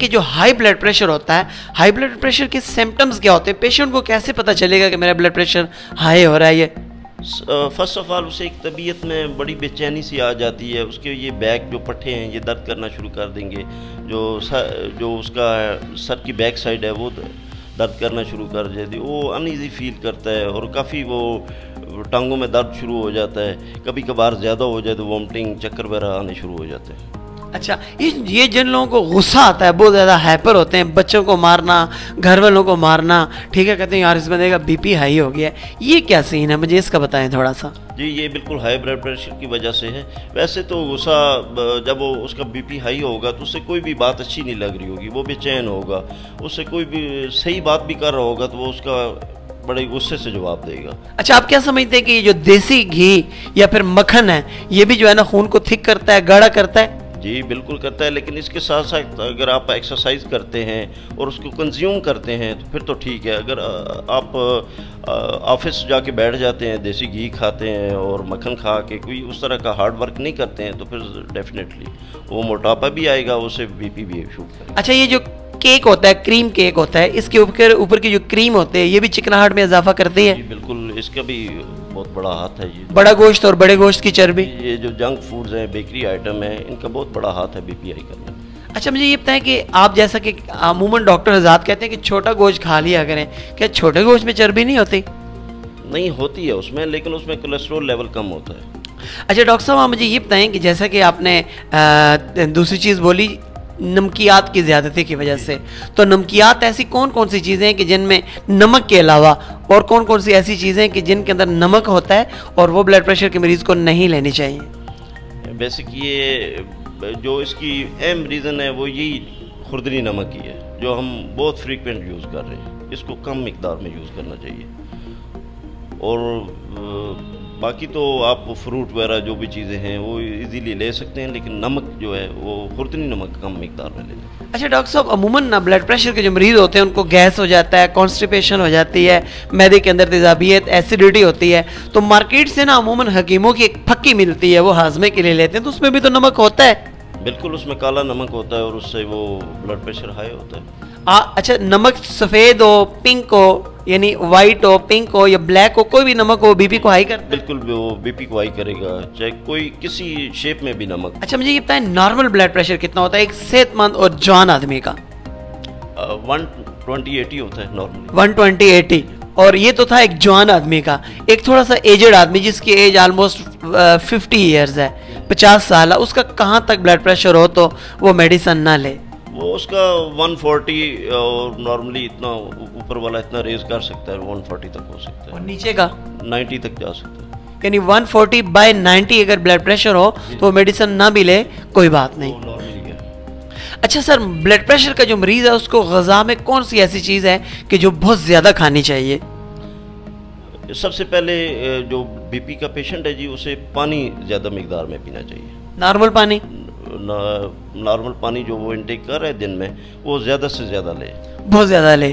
कि जो high blood pressure होता है, हाई ब्लड प्रेशर के सिम्टम्स क्या होते हैं? पेशेंट को कैसे पता चलेगा कि मेरा ब्लड प्रेशर हाई हो रहा है? ये फर्स्ट ऑफ ऑल उसे एक तबीयत में बड़ी बेचैनी सी आ जाती है। उसके ये बैक जो पट्टे हैं ये दर्द करना शुरू कर देंगे। जो उसका सर की बैक साइड है वो दर्द करना शुरू कर देती है। वो अनईजी फील करता है और काफ़ी वो टांगों में दर्द शुरू हो जाता है। कभी कभार ज़्यादा हो जाए तो वॉमिटिंग चक्कर वगैरह आने शुरू हो जाते हैं। अच्छा, ये जिन लोगों को गुस्सा आता है, बहुत ज़्यादा हाइपर होते हैं, बच्चों को मारना, घर वालों को मारना, ठीक है, कहते हैं यार इस बंदे का बीपी हाई हो गया है, ये क्या सीन है? मुझे इसका बताएं थोड़ा सा। जी, ये बिल्कुल हाई ब्लड प्रेशर की वजह से है। वैसे तो गुस्सा जब वो उसका बीपी हाई होगा तो उससे कोई भी बात अच्छी नहीं लग रही होगी, वो बेचैन होगा। उससे कोई भी सही बात भी कर रहा होगा तो वो उसका बड़े गुस्से से जवाब देगा। अच्छा, आप क्या समझते हैं कि ये जो देसी घी या फिर मक्खन है ये भी जो है ना खून को थिक करता है, गाढ़ा करता है? जी बिल्कुल करता है, लेकिन इसके साथ साथ अगर आप एक्सरसाइज करते हैं और उसको कंज्यूम करते हैं तो फिर तो ठीक है। अगर आप ऑफिस जाके बैठ जाते हैं, देसी घी खाते हैं और मक्खन खा के कोई उस तरह का हार्ड वर्क नहीं करते हैं तो फिर डेफिनेटली वो मोटापा भी आएगा, उससे बीपी भी शूट करेगा। अच्छा, ये जो केक होता है, क्रीम केक होता है, इसके ऊपर की जो क्रीम होते हैं ये भी चिकनाहट में इजाफा करती है? जी बिल्कुल, इसका भी बहुत बड़ा हाथ है। ये बड़ा गोश्त और बड़े गोश्त की चर्बी, ये जो जंक फूड्स हैं, बेकरी आइटम है, इनका बहुत बड़ा हाथ है बीपी हाई करने में। अच्छा, मुझे ये बताएं कि आप जैसा कि अमूमन डॉक्टर हज़रात कहते हैं कि छोटा गोश्त खा लिया करें, क्या छोटे गोश्त में चर्बी नहीं होती? नहीं होती है उसमें, लेकिन उसमें कोलेस्ट्रॉल लेवल कम होता है। अच्छा डॉक्टर साहब, आप मुझे ये बताएं कि जैसा कि आपने दूसरी चीज़ बोली नमकियात की ज़्यादती की वजह से, तो नमकियात ऐसी कौन कौन सी चीज़ें हैं कि जिनमें नमक के अलावा और कौन कौन सी ऐसी चीज़ें हैं कि जिनके अंदर नमक होता है और वो ब्लड प्रेशर के मरीज़ को नहीं लेनी चाहिए? बेसिक ये जो इसकी अहम रीज़न है वो यही खुरदरी नमक ही है, जो हम बहुत फ्रीक्वेंट यूज़ कर रहे हैं। इसको कम मिकदार में यूज़ करना चाहिए। और बाकी तो आप फ्रूट वगैरह जो भी चीज़ें हैं वो इजीली ले सकते हैं, लेकिन नमक जो है वो खुरदनी नमक कम मिकदार में लें। अच्छा डॉक्टर साहब, अमूमन ना ब्लड प्रेशर के जो मरीज़ होते हैं उनको गैस हो जाता है, कॉन्स्टिपेशन हो जाती है, मैदे के अंदर तेज़ाबियत, एसिडिटी होती है, तो मार्केट से ना अमूमन हकीमों की एक फक्की मिलती है, वो हाजमे के लिए लेते हैं, तो उसमें भी तो नमक होता है? बिल्कुल, उसमें काला नमक होता है और उससे वो ब्लड प्रेशर हाई होता है। अच्छा, नमक सफ़ेद हो, पिंक हो, यानी वाइट हो, पिंक हो या ब्लैक हो, कोई भी नमक हो बीपी को हाई करता है? बिल्कुल, वो बीपी को हाई करेगा, चाहे कोई किसी शेप में भी नमक। अच्छा, मुझे ये बताएं नॉर्मल ब्लड प्रेशर कितना होता है एक सेहतमंद और जवान आदमी का? 120/80 होता है नॉर्मली। 120/80, और ये तो था एक जवान आदमी का। एक थोड़ा सा एजड आदमी जिसकी एज ऑलमोस्ट 50 ईयर्स है, 50 साल है, उसका कहाँ तक ब्लड प्रेशर हो तो वो मेडिसिन ना ले? वो उसका 140 और नॉर्मली इतना ऊपर वाला इतना रेज कर सकता है, 140 तक हो सकता है, और नीचे का 90 तक जा सकता है। यानी 140/90 अगर ब्लड प्रेशर हो तो मेडिसिन ना भी ले कोई बात नहीं। नॉर्मली है। अच्छा सर, ब्लड प्रेशर का जो मरीज़ है उसको ग़िज़ा में कौन सी ऐसी चीज़ है कि जो बहुत ज़्यादा खानी चाहिए? सबसे पहले जो बीपी का पेशेंट है जी, उसे पानी ज़्यादा मिकदार में पीना चाहिए। नॉर्मल पानी? नॉर्मल पानी जो वो इनटेक कर रहे हैं दिन में वो ज़्यादा से ज़्यादा ले, बहुत ज़्यादा ले।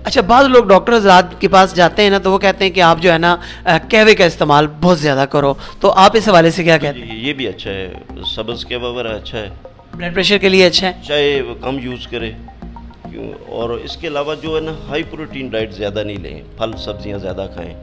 अच्छा, बाद लोग डॉक्टर हज़रात के पास जाते हैं ना तो वो कहते हैं कि आप जो है ना कहवे का इस्तेमाल बहुत ज़्यादा करो, तो आप इस हवाले से क्या कहते हैं? ये भी अच्छा है, सब्ज़ कहवा वगैरह अच्छा है, ब्लड प्रेशर के लिए अच्छा है, चाहे वो कम यूज़ करे। और इसके अलावा जो है ना हाई प्रोटीन डाइट ज़्यादा नहीं लें, फल सब्जियाँ ज़्यादा खाएँ।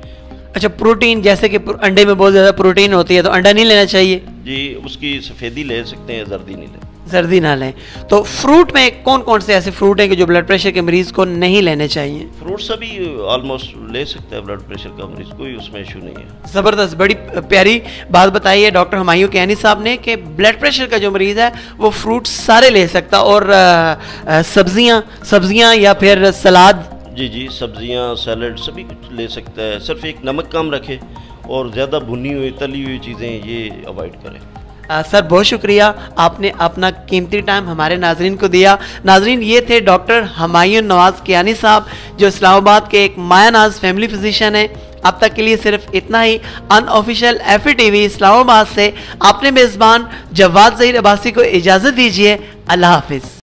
अच्छा, प्रोटीन जैसे कि अंडे में बहुत ज़्यादा प्रोटीन होती है तो अंडा नहीं लेना चाहिए? जी, उसकी सफ़ेदी ले सकते हैं, जर्दी नहीं लें। जर्दी ना लें। तो फ्रूट में कौन कौन से ऐसे फ्रूट हैं कि जो ब्लड प्रेशर के मरीज़ को नहीं लेने चाहिए? फ्रूट सभी ऑलमोस्ट ले सकते हैं ब्लड प्रेशर का मरीज़, कोई उसमें इशू नहीं है। ज़बरदस्त, बड़ी प्यारी बात बताई है डॉक्टर हुमायूं कियानी साहब ने कि ब्लड प्रेशर का जो मरीज़ है वो फ्रूट सारे ले सकता, और सब्जियाँ या फिर सलाद? जी, सब्जियां, सैलड सभी कुछ ले सकता है, सिर्फ एक नमक कम रखे और ज़्यादा भुनी हुई तली हुई चीज़ें ये अवॉइड करें। सर बहुत शुक्रिया, आपने अपना कीमती टाइम हमारे नाजरीन को दिया। नाजरीन, ये थे डॉक्टर हुमायूं नवाज़ कियानी साहब जो इस्लामाबाद के एक माया नाज फैमिली फिजिशियन है। अब तक के लिए सिर्फ इतना ही। अनऑफिशियल FATV इस्लामाबाद से अपने मेज़बान जवाद ज़हीर अब्बासी को इजाज़त दीजिए। अल्लाह हाफिज़।